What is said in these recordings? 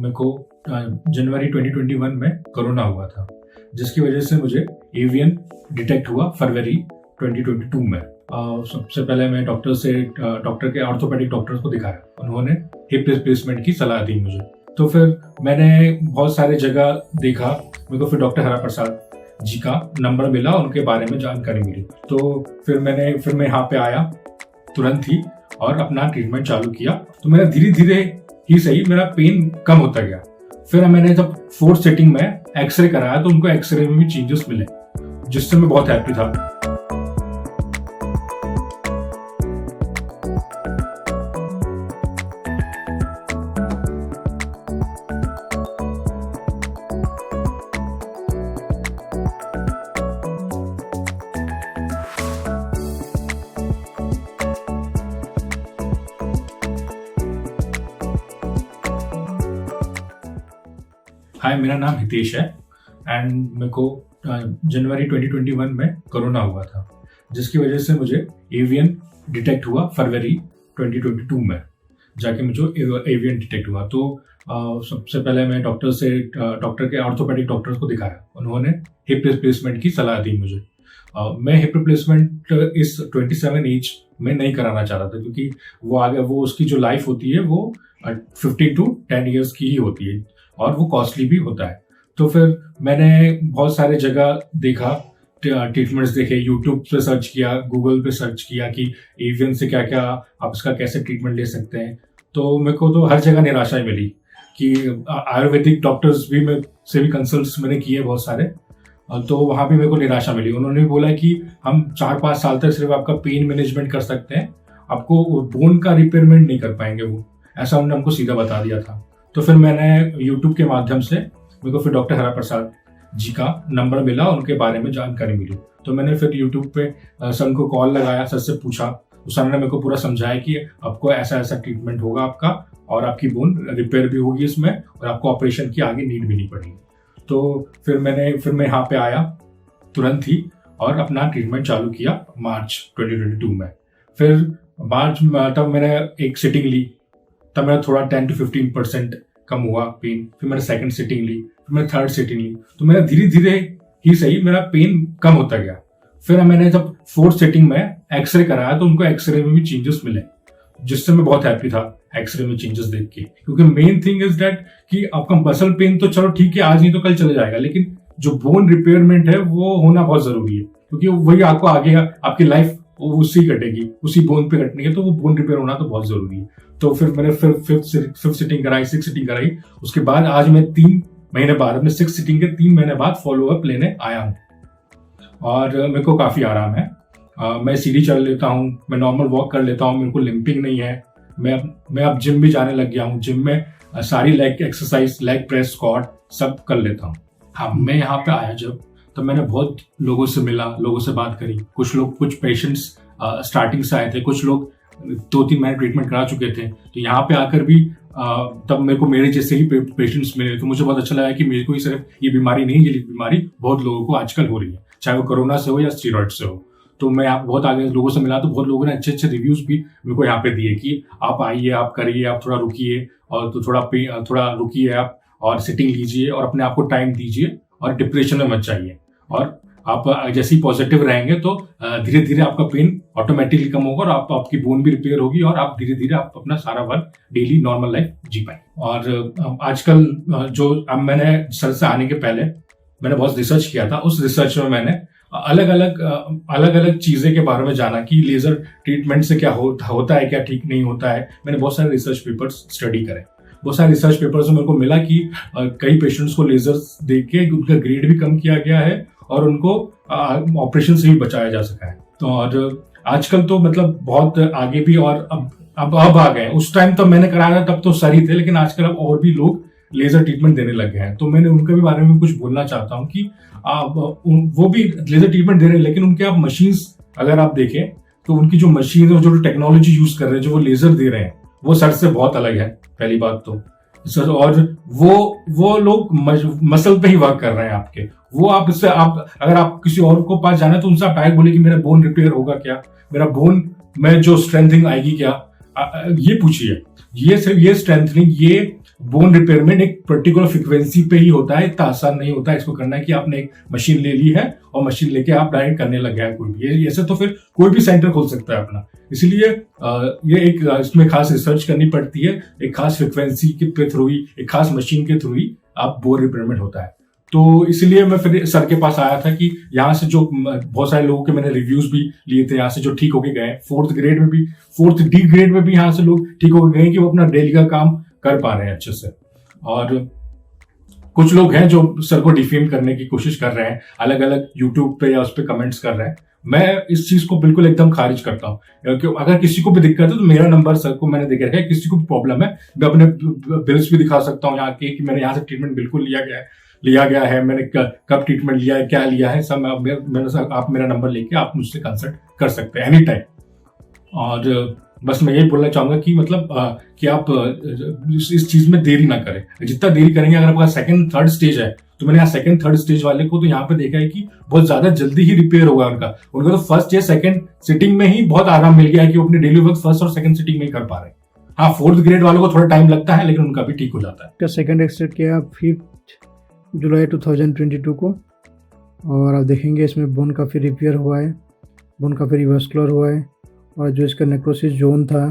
मेरे को जनवरी 2021 में कोरोना हुआ था, जिसकी वजह से मुझे एवियन डिटेक्ट हुआ फरवरी 2022 में। सबसे पहले मैं डॉक्टर के ऑर्थोपेडिक डॉक्टर को दिखाया। उन्होंने हिप रिप्लेसमेंट की सलाह दी मुझे। तो फिर मैंने बहुत सारे जगह देखा। मेरे को फिर डॉक्टर हरा प्रसाद जी का नंबर मिला, उनके बारे में जानकारी मिली। तो फिर मैं यहाँ पे आया तुरंत ही और अपना ट्रीटमेंट चालू किया। तो मेरा धीरे धीरे ही सही मेरा पेन कम होता गया। फिर मैंने जब 4th सिटिंग में एक्सरे कराया तो उनको एक्सरे में भी चेंजेस मिले, जिससे मैं बहुत हैप्पी था। हाय, मेरा नाम हितेश है एंड मेरे को जनवरी 2021 में कोरोना हुआ था, जिसकी वजह से मुझे एवियन डिटेक्ट हुआ फरवरी 2022 में जाके मुझे एवियन डिटेक्ट हुआ। तो सबसे पहले मैं डॉक्टर के ऑर्थोपेडिक डॉक्टर को दिखाया। उन्होंने हिप रिप्लेसमेंट की सलाह दी मुझे। मैं हिप रिप्लेसमेंट इस 27 एज में नहीं कराना चाह रहा था, क्योंकि वो उसकी जो लाइफ होती है वो 15 to 10 ईयर्स की ही होती है और वो कॉस्टली भी होता है। तो फिर मैंने बहुत सारे जगह देखा, ट्रीटमेंट्स देखे, यूट्यूब पे सर्च किया, गूगल पे सर्च किया कि एवियन से क्या क्या आप इसका कैसे ट्रीटमेंट ले सकते हैं। तो मेरे को तो हर जगह निराशा ही मिली कि आयुर्वेदिक डॉक्टर्स से भी कंसल्ट मैंने किए बहुत सारे। तो वहाँ भी मेरे को निराशा मिली। उन्होंने भी बोला कि हम 4-5 साल तक सिर्फ आपका पेन मैनेजमेंट कर सकते हैं, आपको बोन का रिपेयरमेंट नहीं कर पाएंगे वो, ऐसा उन्होंने हमको सीधा बता दिया था। तो फिर मैंने यूट्यूब के माध्यम से मेरे को फिर डॉक्टर हरा प्रसाद जी का नंबर मिला, उनके बारे में जानकारी मिली। तो मैंने फिर यूट्यूब पे सर को कॉल लगाया, सर से पूछा। तो सर ने मेरे को पूरा समझाया कि आपको ऐसा ऐसा ट्रीटमेंट होगा आपका, और आपकी बोन रिपेयर भी होगी इसमें, और आपको ऑपरेशन की आगे नीड भी नहीं पड़ेगी। तो फिर मैं यहाँ पे आया तुरंत ही और अपना ट्रीटमेंट चालू किया मार्च 2022 में। फिर मार्च तब मैंने एक सिटिंग ली, तब मेरा थोड़ा 10 to 15% कम हुआ पेन। फिर मैंने 2nd सिटिंग ली, फिर मैंने 3rd सिटिंग ली। तो मेरा धीरे धीरे ही सही मेरा पेन कम होता गया। फिर मैंने जब 4th सिटिंग में एक्सरे कराया तो उनको एक्सरे में भी चेंजेस मिले, जिससे मैं बहुत हैप्पी था एक्सरे में चेंजेस देख के। क्योंकि मेन थिंग इज दैट कि आपका मसल पेन तो चलो ठीक है, आज नहीं तो कल चले जाएगा, लेकिन जो बोन रिपेयरमेंट है वो होना बहुत जरूरी है, क्योंकि वही आपको आगे आपकी लाइफ उससे कटेगी, उसी बोन पे कटनी है। तो वो बोन रिपेयर होना तो बहुत जरूरी है। तो फिर मैंने 5th सिटिंग कराई, 6th सिटिंग कराई। उसके बाद आज मैं 3 महीने बाद, अपने 6th सिटिंग के 3 महीने बाद फॉलोअप लेने आया हूँ और मेरे को काफी आराम है। मैं सीढ़ी चढ़ लेता हूँ, मैं नॉर्मल वॉक कर लेता हूँ, मेरे को लिम्पिंग नहीं है। मैं अब जिम भी जाने लग गया हूँ। जिम में सारी leg exercise, leg press, squat सब कर लेता हूँ। हाँ, मैं यहाँ पे आया जब, तो मैंने बहुत लोगों से मिला, लोगों से बात करी। कुछ पेशेंट्स स्टार्टिंग से आए थे, कुछ लोग 2-3 महीने ट्रीटमेंट करा चुके थे। तो यहाँ पे आकर भी तब मेरे को मेरे जैसे ही पेशेंट्स मिले, तो मुझे बहुत अच्छा लगा कि मेरे को ही सिर्फ ये बीमारी नहीं, ये बीमारी बहुत लोगों को आजकल हो रही है, चाहे वो कोरोना से हो या स्टीरॉइड से हो। तो मैं यहाँ बहुत आगे लोगों से मिला, तो बहुत लोगों ने अच्छे अच्छे रिव्यूज भी मेरे को यहाँ पे दिए कि आप आइए, आप करिए, आप थोड़ा रुकिए, और तो थोड़ा रुकिए आप, और सिटिंग लीजिए, और अपने आप को टाइम दीजिए, और डिप्रेशन में मत जाइए। और आप जैसे ही पॉजिटिव रहेंगे तो धीरे धीरे आपका पेन ऑटोमेटिकली कम होगा, और आपकी बोन भी रिपेयर होगी, और आप धीरे धीरे आप अपना सारा वर्क डेली नॉर्मल लाइफ जी पाएंगे। और आजकल अब मैंने सर से आने के पहले मैंने बहुत रिसर्च किया था। उस रिसर्च में मैंने अलग अलग चीजें के बारे में जाना कि लेजर ट्रीटमेंट से क्या होता है, क्या ठीक नहीं होता है। मैंने बहुत सारे रिसर्च पेपर्स स्टडी करे। बहुत सारे रिसर्च पेपर्स में मेरे को मिला कि कई पेशेंट्स को लेजर देख के उनका ग्रेड भी कम किया गया है, और उनको ऑपरेशन से भी बचाया जा सका है। तो और आजकल तो मतलब बहुत आगे भी, और अब आ गए। उस टाइम तब मैंने कराया था तब तो सर ही थे, लेकिन आजकल अब और भी लोग लेजर ट्रीटमेंट देने लग गए हैं। तो मैंने उनके भी बारे में कुछ बोलना चाहता हूँ कि वो भी लेजर ट्रीटमेंट दे रहे हैं, लेकिन उनके आप मशीन्स अगर आप देखें तो उनकी जो मशीन है, जो टेक्नोलॉजी यूज कर रहे हैं, जो वो लेजर दे रहे हैं, वो सर से बहुत अलग है पहली बात तो सर। और वो लोग मसल पे ही वर्क कर रहे हैं आपके। वो अगर आप किसी और को पास जाना है तो उनसे आप डायरेक्ट बोले कि मेरा बोन रिपेयर होगा क्या, मेरा बोन में जो स्ट्रेंथनिंग आएगी क्या, ये पूछिए। ये सिर्फ ये स्ट्रेंथनिंग, ये बोन रिपेयर में एक पर्टिकुलर फ्रिक्वेंसी पे ही होता है, इतना आसान नहीं होता है इसको करना कि आपने एक मशीन ले ली है और मशीन लेके आप डायरेक्ट करने लग गया है कोई भी। ये ऐसे तो फिर कोई भी सेंटर खोल सकता है अपना। इसीलिए ये एक इसमें खास रिसर्च करनी पड़ती है, एक खास फ्रिक्वेंसी के थ्रू ही, एक खास मशीन के थ्रू ही आप बोन रिपेयरमेंट होता है। तो इसलिए मैं फिर सर के पास आया था कि यहाँ से जो बहुत सारे लोगों के मैंने रिव्यूज भी लिए थे यहाँ से, जो ठीक होके गए, 4th ग्रेड में भी, 4th D ग्रेड में भी यहाँ से लोग ठीक होके गए कि वो अपना डेली का काम कर पा रहे हैं अच्छे से। और कुछ लोग हैं जो सर को डिफेम करने की कोशिश कर रहे हैं, अलग अलग यूट्यूब पे या उस पर कमेंट्स कर रहे हैं। मैं इस चीज को बिल्कुल एकदम खारिज करता हूँ, क्योंकि अगर किसी को भी दिक्कत है तो मेरा नंबर सर को मैंने देखा है, किसी को भी प्रॉब्लम है मैं अपने बिल्स भी दिखा सकता हूँ यहाँ के कि मैंने यहाँ से ट्रीटमेंट बिल्कुल लिया गया है, मैंने कब ट्रीटमेंट लिया है, क्या लिया है, सब आप मेरा नंबर लेके आप मुझसे कंसल्ट कर सकते हैं एनी टाइम। और बस मैं यही बोलना चाहूंगा कि मतलब कि आप इस चीज में देरी ना करें। जितना देरी करेंगे, अगर आपका 2nd 3rd स्टेज है, तो मैंने यहाँ 2nd 3rd स्टेज वाले को तो यहाँ पे देखा है कि बहुत ज्यादा जल्दी ही रिपेयर होगा उनका तो 1st या 2nd सिटिंग में ही बहुत आराम मिल गया है कि वो अपने डेली वर्क 1st और 2nd सिटिंग में ही कर पा रहे हैं। हाँ, 4th ग्रेड वालों को थोड़ा टाइम लगता है, लेकिन उनका भी ठीक हो जाता है। सेकेंड एक्सरेट किया 5 जुलाई 2022 को, और आप देखेंगे इसमें बोन काफ़ी रिपेयर हुआ है, बोन काफ़ी रिवर्सकुलर हुआ है, और जो इसका नेक्रोसिस जोन था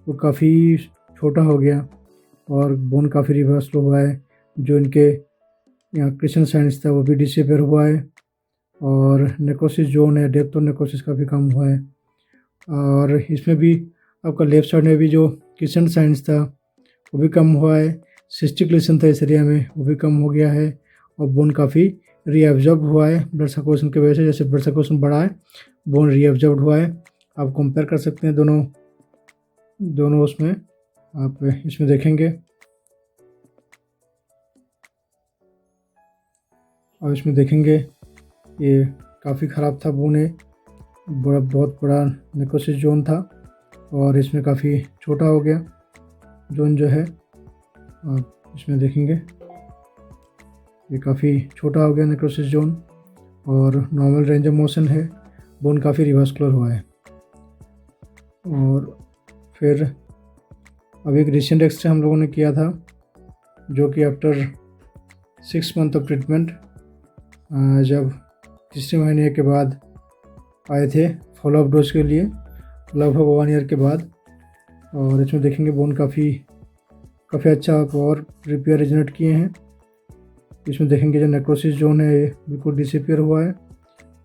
वो काफ़ी छोटा हो गया और बोन काफ़ी रिवर्सकुलर हुआ है। जो इनके यहाँ क्रिश्चियन साइंस था वो भी डिसअपियर हुआ है, और नेक्रोसिस जोन है, डेप्थ ऑफ नेक्रोसिस काफ़ी कम हुआ है। और इसमें भी आपका लेफ्ट साइड में भी जो क्रिश्चियन साइंस था वो भी कम हुआ है, सिस्टिक लेशन था इस एरिया में वो भी कम हो गया है, और बोन काफ़ी रीअब्जॉर्ब हुआ है ब्लड सर्कुलेशन की वजह से। जैसे ब्लड सर्कुलेशन बढ़ा है, बोन रीअब्जॉर्ब हुआ है। आप कंपेयर कर सकते हैं दोनों उसमें आप इसमें देखेंगे, और इसमें देखेंगे ये काफ़ी ख़राब था बोन, है बहुत बड़ा नेक्रोसिस जोन था, और इसमें काफ़ी छोटा हो गया जोन जो है। आप इसमें देखेंगे ये काफ़ी छोटा हो गया नेक्रोसिस जोन, और नॉर्मल रेंज ऑफ मोशन है, बोन काफ़ी रिवर्सकुलर हुआ है। और फिर अभी एक रिसेंट एक्सरे हम लोगों ने किया था, जो कि आफ्टर 6 मंथ ऑफ ट्रीटमेंट, जब तीसरे महीने के बाद आए थे फॉलोअप डोज के लिए, लगभग 1 ईयर के बाद। और इसमें देखेंगे बोन काफ़ी अच्छा और रिपेयर रिजनेट किए हैं। इसमें देखेंगे जो नेक्रोसिस जोन है ये बिल्कुल डिसअपियर हुआ है,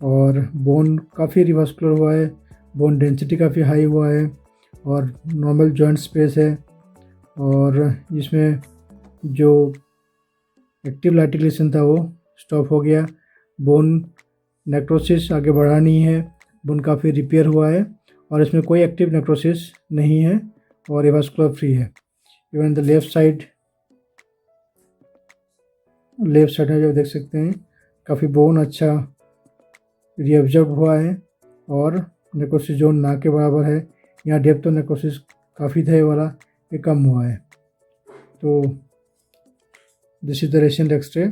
और बोन काफ़ी रिवर्सकुलर हुआ है, बोन डेंसिटी काफ़ी हाई हुआ है, और नॉर्मल जॉइंट स्पेस है। और इसमें जो एक्टिव लाइटिलेशन था वो स्टॉप हो गया, बोन नेक्रोसिस आगे बढ़ा नहीं है, बोन काफ़ी रिपेयर हुआ है, और इसमें कोई एक्टिव नेक्रोसिस नहीं है, और रिवर्सकुलर फ्री है। इवन द लेफ़्ट साइड में जो देख सकते हैं काफ़ी बोन अच्छा रीअब्जॉर्ब हुआ है, और नेक्रोसिस जोन ना के बराबर है। यहाँ डेप्थ ऑफ नेक्रोसिस काफ़ी था, ये वाला ये कम हुआ है। तो this is the recent X-ray.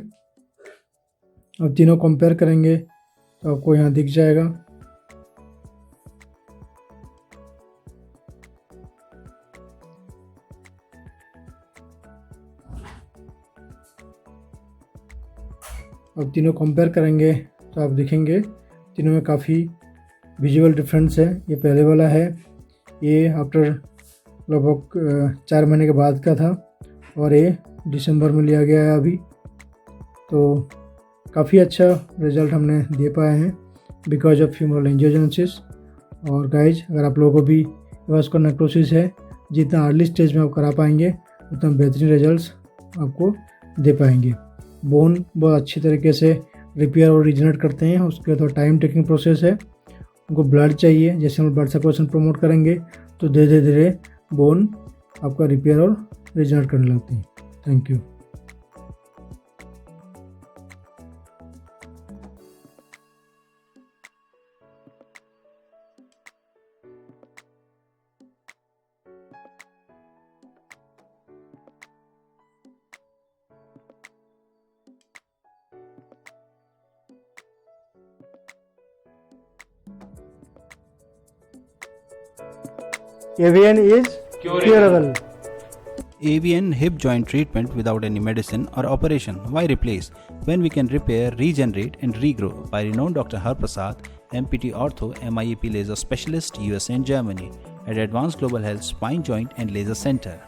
अब तीनों कंपेयर करेंगे तो आपको यहाँ दिख जाएगा। अब तीनों कंपेयर करेंगे तो आप देखेंगे तीनों में काफ़ी विजुअल डिफरेंस है। ये पहले वाला है, ये आफ्टर लगभग 4 महीने के बाद का था, और ये दिसंबर में लिया गया है अभी। तो काफ़ी अच्छा रिज़ल्ट हमने दे पाए हैं बिकॉज ऑफ फ्यूमरल एंजियोजेनेसिस। और गाइज, अगर आप लोगों को भी वास्कुलर नेक्रोसिस है, जितना अर्ली स्टेज में आप करा पाएंगे उतना बेहतरीन रिजल्ट्स आपको दे पाएंगे। बोन बहुत अच्छी तरीके से रिपेयर और रीजनरेट करते हैं, उसके लिए तो टाइम टेकिंग प्रोसेस है। उनको ब्लड चाहिए, जैसे हम ब्लड सर्कुलेशन प्रमोट करेंगे तो धीरे धीरे बोन आपका रिपेयर और रीजनरेट करने लगती है। Thank you. AVN is curable. AVN hip joint treatment without any medicine or operation. Why replace when we can repair, regenerate and regrow? By renowned Dr. Harprasad, MPT Ortho, MIEP Laser Specialist, USA and Germany at Advanced Global Health Spine Joint and Laser Center.